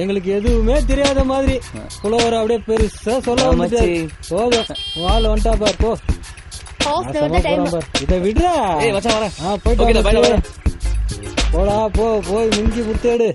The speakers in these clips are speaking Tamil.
எங்களுக்கு எதுவுமே தெரியாத மாதிரி புலவர் அப்படியே பெருசா சொல்ல வந்துட்டாரு. போதும் வாள் வந்துட்டா பார் போ. இத விடுறா. போயிட்டு போடா போ. போய் முங்கி புத்தேடு.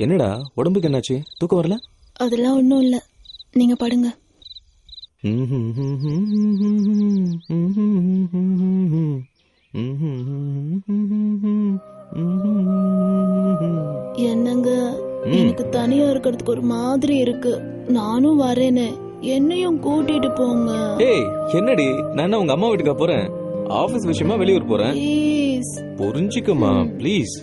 என்னடா உடம்புக்கு என்னாச்சு? தூக்கம் வரல? அதெல்லாம் ஒண்ணும் இல்ல, நீங்க படுங்க. என்னங்க, எனக்கு தனியா இருக்கிறதுக்கு ஒரு மாதிரி இருக்கு. நானும் வரேன்னு, என்னையும் கூட்டிட்டு போங்க. ஏய் என்னடி, நான் உங்க அம்மா வீட்டுக்கு போறேன். ஆபீஸ் விஷயமா வெளியூர் போறேன். புரிஞ்சுக்கமா ப்ளீஸ்.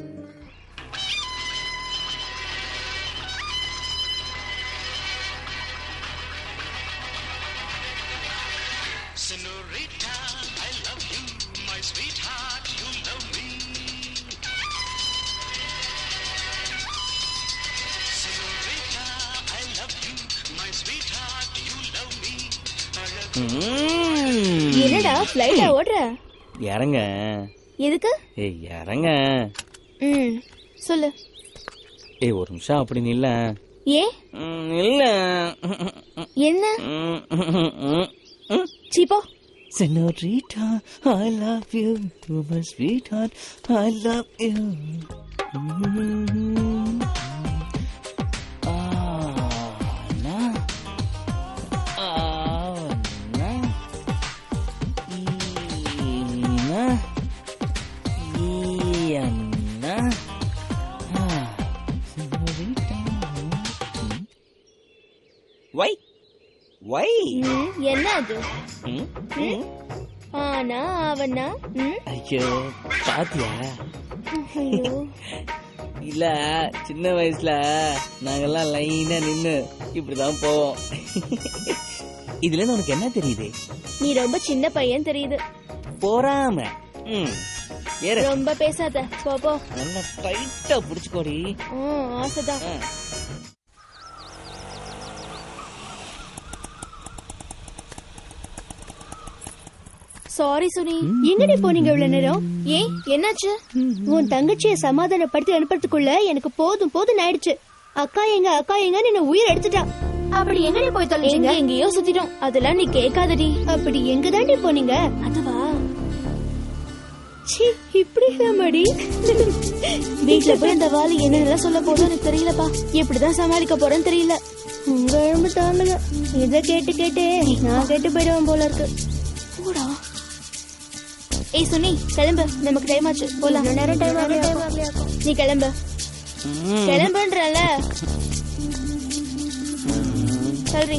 என்னடா ஃளைட்டா ஓடுற? இறங்க. எதுக்கு? ஏய் இறங்க. சொல்லு. ஏய் ஒரு நிமிஷம் அப்படி நில்ல. ஏ இல்ல. என்ன? சீப்போ. Senorita, I love you, you my sweetheart, I love you. Why? என்ன அது? ஆனா அவனா? ஐயோ பாத்தியா? இல்ல சின்ன வயசுல நாங்கெல்லாம் லைனா நின்னு இப்படிதான் போவோம். இதுல உனக்கு என்ன தெரியுது? நீ ரொம்ப சின்ன பையன் தெரியுது. போறாம ரொம்ப பேசாத. போ. நல்லா டைட்டா புடிச்சுக்கோடி. ஆசைதான். சாரி சுனி, எங்கடி போனீங்க இவ்வளவு நேரம்? ஏன் என்னாச்சு? உன் தங்கச்சியை சமாதானப்படுத்தி அனுப்புறதுக்குள்ள எனக்கு போதும் போதும் ஆயிடுச்சு. அக்கா எங்க என்ன உயிர் எடுத்துட்டா. அப்படி எங்கடி போய் தொலைஞ்சீங்க? எங்கேயோ சுத்திட்டோம். அதெல்லாம் நீ கேட்காதடி. அப்படி எங்க தாண்டி போனீங்க? அதுவா? சி இப்படி மடி. வீட்டுல போய் இந்த வாலி என்னெல்லாம் சொல்ல போதும் எனக்கு தெரியலப்பா. எப்படிதான் சமாளிக்க போறேன்னு தெரியல. உங்க எழும்பு தாமல. இத கேட்டு நான் கேட்டு போயிடுவேன் போல இருக்கு. போடா. ஏய் சுனி கிளம்பு, நமக்கு டைம் ஆச்சு. போலாம். நேரம் டைம் ஆகலையா? நீ கிளம்புன்றல. சரி